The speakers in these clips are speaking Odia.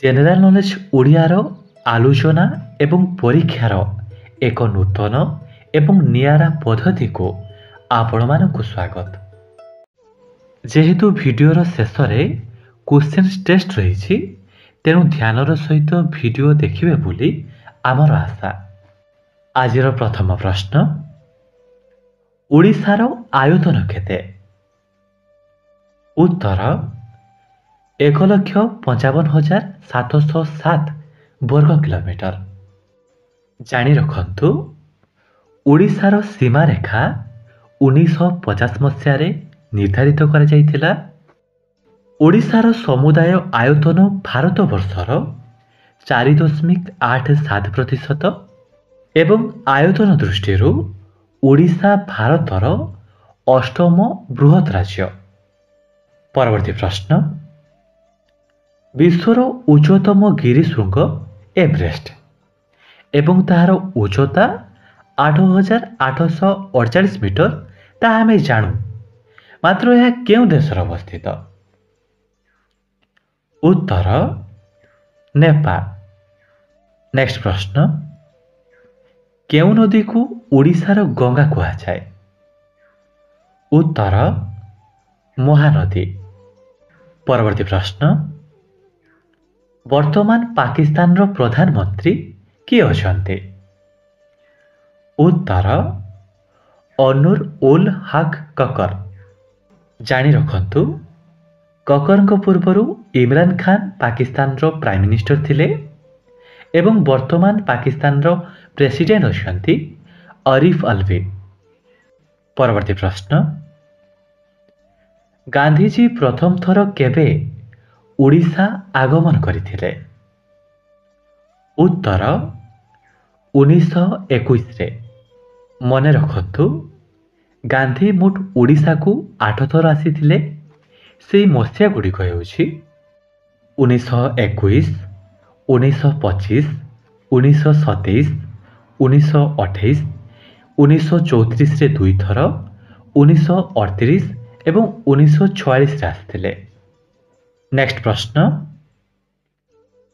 ଜେନେରାଲ ନଲେଜ ଓଡ଼ିଆର ଆଲୋଚନା ଏବଂ ପରୀକ୍ଷାର ଏକ ନୂତନ ଏବଂ ନିଆରା ପଦ୍ଧତିକୁ ଆପଣମାନଙ୍କୁ ସ୍ୱାଗତ। ଯେହେତୁ ଭିଡ଼ିଓର ଶେଷରେ କ୍ୱେଶ୍ଚିନ୍ସ ଟେଷ୍ଟ ରହିଛି, ତେଣୁ ଧ୍ୟାନର ସହିତ ଭିଡ଼ିଓ ଦେଖିବେ ବୋଲି ଆମର ଆଶା। ଆଜିର ପ୍ରଥମ ପ୍ରଶ୍ନ, ଓଡ଼ିଶାର ଆୟତନ କେତେ? ଉତ୍ତର 1,55,707 ବର୍ଗ କିଲୋମିଟର। ଜାଣି ରଖନ୍ତୁ, ଓଡ଼ିଶାର ସୀମାରେଖା 1950 ମସିହାରେ ନିର୍ଦ୍ଧାରିତ କରାଯାଇଥିଲା। ଓଡ଼ିଶାର ସମୁଦାୟ ଆୟତନ ଭାରତବର୍ଷର 4.87% ଏବଂ ଆୟତନ ଦୃଷ୍ଟିରୁ ଓଡ଼ିଶା ଭାରତର 8ମ ବୃହତ ରାଜ୍ୟ। ପରବର୍ତ୍ତୀ ପ୍ରଶ୍ନ, ବିଶ୍ୱର ଉଚ୍ଚତମ ଗିରିଶୃଙ୍ଗ ଏଭରେଷ୍ଟ ଏବଂ ତାହାର ଉଚ୍ଚତା 8,848 ମିଟର, ତାହା ଆମେ ଜାଣୁ। ମାତ୍ର ଏହା କେଉଁ ଦେଶରେ ଅବସ୍ଥିତ? ଉତ୍ତର ନେପାଳ। ନେକ୍ସଟ ପ୍ରଶ୍ନ, କେଉଁ ନଦୀକୁ ଓଡ଼ିଶାର ଗଙ୍ଗା କୁହାଯାଏ? ଉତ୍ତର ମହାନଦୀ। ପରବର୍ତ୍ତୀ ପ୍ରଶ୍ନ, ବର୍ତ୍ତମାନ ପାକିସ୍ତାନର ପ୍ରଧାନମନ୍ତ୍ରୀ କିଏ ଅଛନ୍ତି? ଉତ୍ତର ଅନୁର ଉଲ ହକ କକର। ଜାଣି ରଖନ୍ତୁ, କକରଙ୍କ ପୂର୍ବରୁ ଇମ୍ରାନ ଖାନ ପାକିସ୍ତାନର ପ୍ରାଇମ ମିନିଷ୍ଟର ଥିଲେ ଏବଂ ବର୍ତ୍ତମାନ ପାକିସ୍ତାନର ପ୍ରେସିଡେଣ୍ଟ ଅଛନ୍ତି ଅରିଫ ଆଲଭି। ପରବର୍ତ୍ତୀ ପ୍ରଶ୍ନ, ଗାନ୍ଧୀଜୀ ପ୍ରଥମ ଥର କେବେ ଓଡ଼ିଶା ଆଗମନ କରିଥିଲେ? ଉତ୍ତର 1921ରେ। ମନେ ରଖନ୍ତୁ, ଗାନ୍ଧୀ ମୋଟ ଓଡ଼ିଶାକୁ 8 ଥର ଆସିଥିଲେ। ସେହି ମସିହା ଗୁଡ଼ିକ ହେଉଛି 1921, 1925, 1927, 1928, 1934ରେ 2 ଥର, 1938 ଏବଂ 1946ରେ ଆସିଥିଲେ। ନେକ୍ସଟ ପ୍ରଶ୍ନ,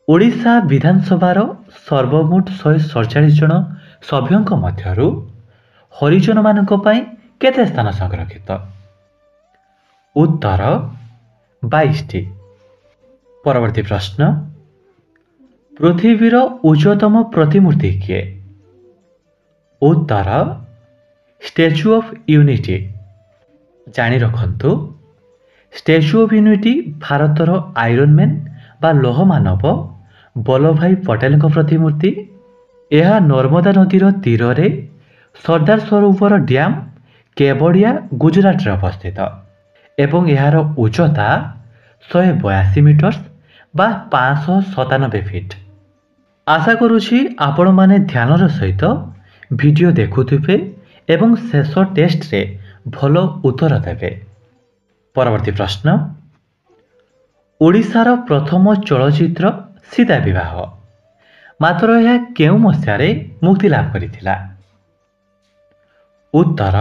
ଓଡ଼ିଶା ବିଧାନସଭାର ସର୍ବମୋଟ 147 ଜଣ ସଭ୍ୟଙ୍କ ମଧ୍ୟରୁ ହରିଜନମାନଙ୍କ ପାଇଁ କେତେ ସ୍ଥାନ ସଂରକ୍ଷିତ? ଉତ୍ତର 22ଟି। ପରବର୍ତ୍ତୀ ପ୍ରଶ୍ନ, ପୃଥିବୀର ଉଚ୍ଚତମ ପ୍ରତିମୂର୍ତ୍ତି କିଏ? ଉତ୍ତର ଷ୍ଟାଚ୍ୟୁ ଅଫ୍ ୟୁନିଟି। ଜାଣି ରଖନ୍ତୁ, ଷ୍ଟାଚ୍ୟୁ ଅଫ୍ ୟୁନିଟି ଭାରତର ଆଇରନ୍ ମ୍ୟାନ୍ ବା ଲୌହମାନବ ବଲ୍ଲଭଭାଇ ପଟେଲଙ୍କ ପ୍ରତିମୂର୍ତ୍ତି। ଏହା ନର୍ମଦା ନଦୀର ତୀରରେ ସର୍ଦ୍ଦାର ସରୋବର ଡ୍ୟାମ୍, କେବଡ଼ିଆ, ଗୁଜରାଟରେ ଅବସ୍ଥିତ ଏବଂ ଏହାର ଉଚ୍ଚତା 182 ମିଟର ବା 597 ଫିଟ। ଆଶା କରୁଛି ଆପଣମାନେ ଧ୍ୟାନର ସହିତ ଭିଡ଼ିଓ ଦେଖୁଥିବେ ଏବଂ ଶେଷ ଟେଷ୍ଟରେ ଭଲ ଉତ୍ତର ଦେବେ। ପରବର୍ତ୍ତୀ ପ୍ରଶ୍ନ, ଓଡ଼ିଶାର ପ୍ରଥମ ଚଳଚ୍ଚିତ୍ର ସୀତା ବିବାହ, ମାତ୍ର ଏହା କେଉଁ ମସିହାରେ ମୁକ୍ତି ଲାଭ କରିଥିଲା? ଉତ୍ତର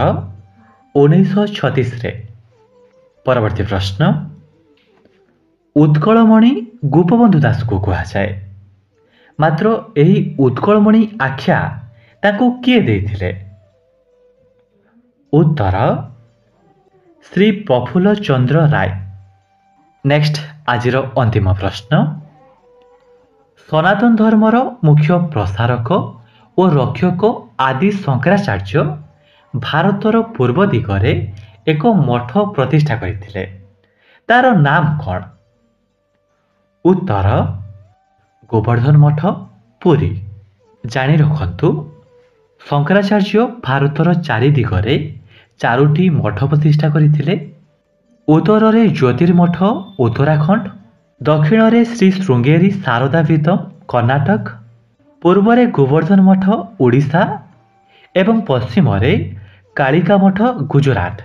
1936ରେ। ପରବର୍ତ୍ତୀ ପ୍ରଶ୍ନ, ଉତ୍କଳମଣି ଗୋପବନ୍ଧୁ ଦାସଙ୍କୁ କୁହାଯାଏ, ମାତ୍ର ଏହି ଉତ୍କଳମଣି ଆଖ୍ୟା ତାଙ୍କୁ କିଏ ଦେଇଥିଲେ? ଉତ୍ତର ଶ୍ରୀ ପ୍ରଫୁଲ୍ଲ ଚନ୍ଦ୍ର ରାୟ। ନେକ୍ସଟ ଆଜିର ଅନ୍ତିମ ପ୍ରଶ୍ନ, ସନାତନ ଧର୍ମର ମୁଖ୍ୟ ପ୍ରସାରକ ଓ ରକ୍ଷକ ଆଦି ଶଙ୍କରାଚାର୍ଯ୍ୟ ଭାରତର ପୂର୍ବ ଦିଗରେ ଏକ ମଠ ପ୍ରତିଷ୍ଠା କରିଥିଲେ। ତାର ନାମ କ'ଣ? ଉତ୍ତର ଗୋବର୍ଦ୍ଧନ ମଠ, ପୁରୀ। ଜାଣି ରଖନ୍ତୁ, ଶଙ୍କରାଚାର୍ଯ୍ୟ ଭାରତର 4 ଦିଗରେ 4ଟି ମଠ ପ୍ରତିଷ୍ଠା କରିଥିଲେ। ଉତ୍ତରରେ ଜ୍ୟୋତିର୍ମଠ ଉତ୍ତରାଖଣ୍ଡ, ଦକ୍ଷିଣରେ ଶ୍ରୀ ଶୃଙ୍ଗେରୀ ଶାରଦା ପୀଠମ୍ କର୍ଣ୍ଣାଟକ, ପୂର୍ବରେ ଗୋବର୍ଦ୍ଧନ ମଠ ଓଡ଼ିଶା ଏବଂ ପଶ୍ଚିମରେ କାଳିକା ମଠ ଗୁଜରାଟ।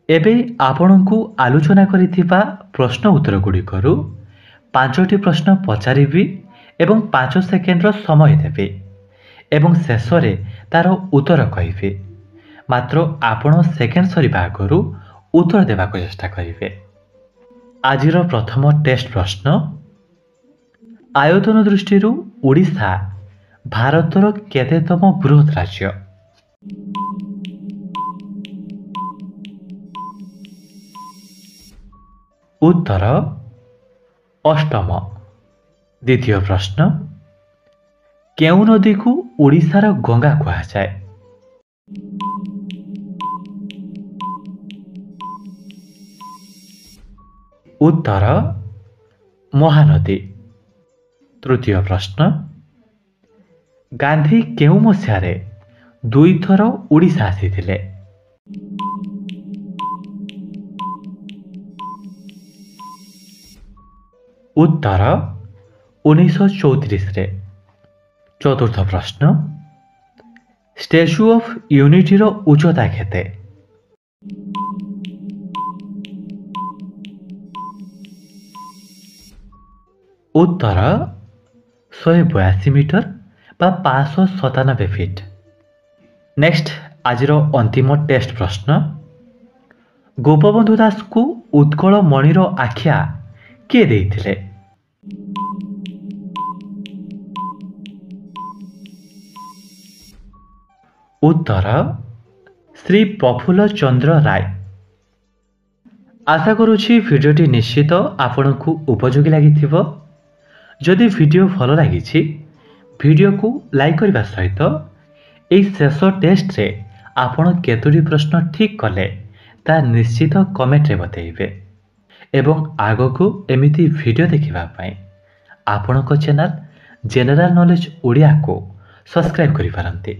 ଏବେ ଆପଣଙ୍କୁ ଆଲୋଚନା କରିଥିବା ପ୍ରଶ୍ନ ଉତ୍ତର ଗୁଡ଼ିକରୁ 5ଟି ପ୍ରଶ୍ନ ପଚାରିବି ଏବଂ 5 ସେକେଣ୍ଡର ସମୟ ଦେବି ଏବଂ ଶେଷରେ ତାର ଉତ୍ତର କହିବି। ମାତ୍ର ଆପଣ ସେକେଣ୍ଡ ସରିବା ଆଗରୁ ଉତ୍ତର ଦେବାକୁ ଚେଷ୍ଟା କରିବେ। ଆଜିର ପ୍ରଥମ ଟେଷ୍ଟ ପ୍ରଶ୍ନ, आयतन दृष्टि ओडिशा भारतर केतेतम बृहत राज्य? उत्तर अष्टम। द्वितीय प्रश्न, केउ नदी को ओडिशार गंगा कहुए? उत्तर महानदी। तृतीय प्रश्न, गांधी केउ मसीहारे दुई थर ओडिशा आसीथिले? उत्तर 1934 रे। चतुर्थ प्रश्न, स्टैच्यू ऑफ यूनिटी रो उच्चता केते? उत्तर 182 मीटर बा 597 फीट। नेक्स्ट आज अंतिम टेस्ट प्रश्न, गोपबंधु दास को उत्कल मणिर आख्या किए देइथिले? उत्तर श्री प्रफुल्ल चंद्र राय। आशा करुछि भिडियोटी निश्चित आपनकु उपयोगी लागिथिबो। जदि वीडियो भल लगी वीडियो को लाइक करने सहित यह शेष टेस्ट रे आपण केतोटी प्रश्न ठीक कले ता निश्चित कमेंट रे बतैबे। एवं आगो को एमिति वीडियो देखिबा पई आपणक चैनल जनरल नॉलेज ओडिया को सब्सक्राइब करि पारंती।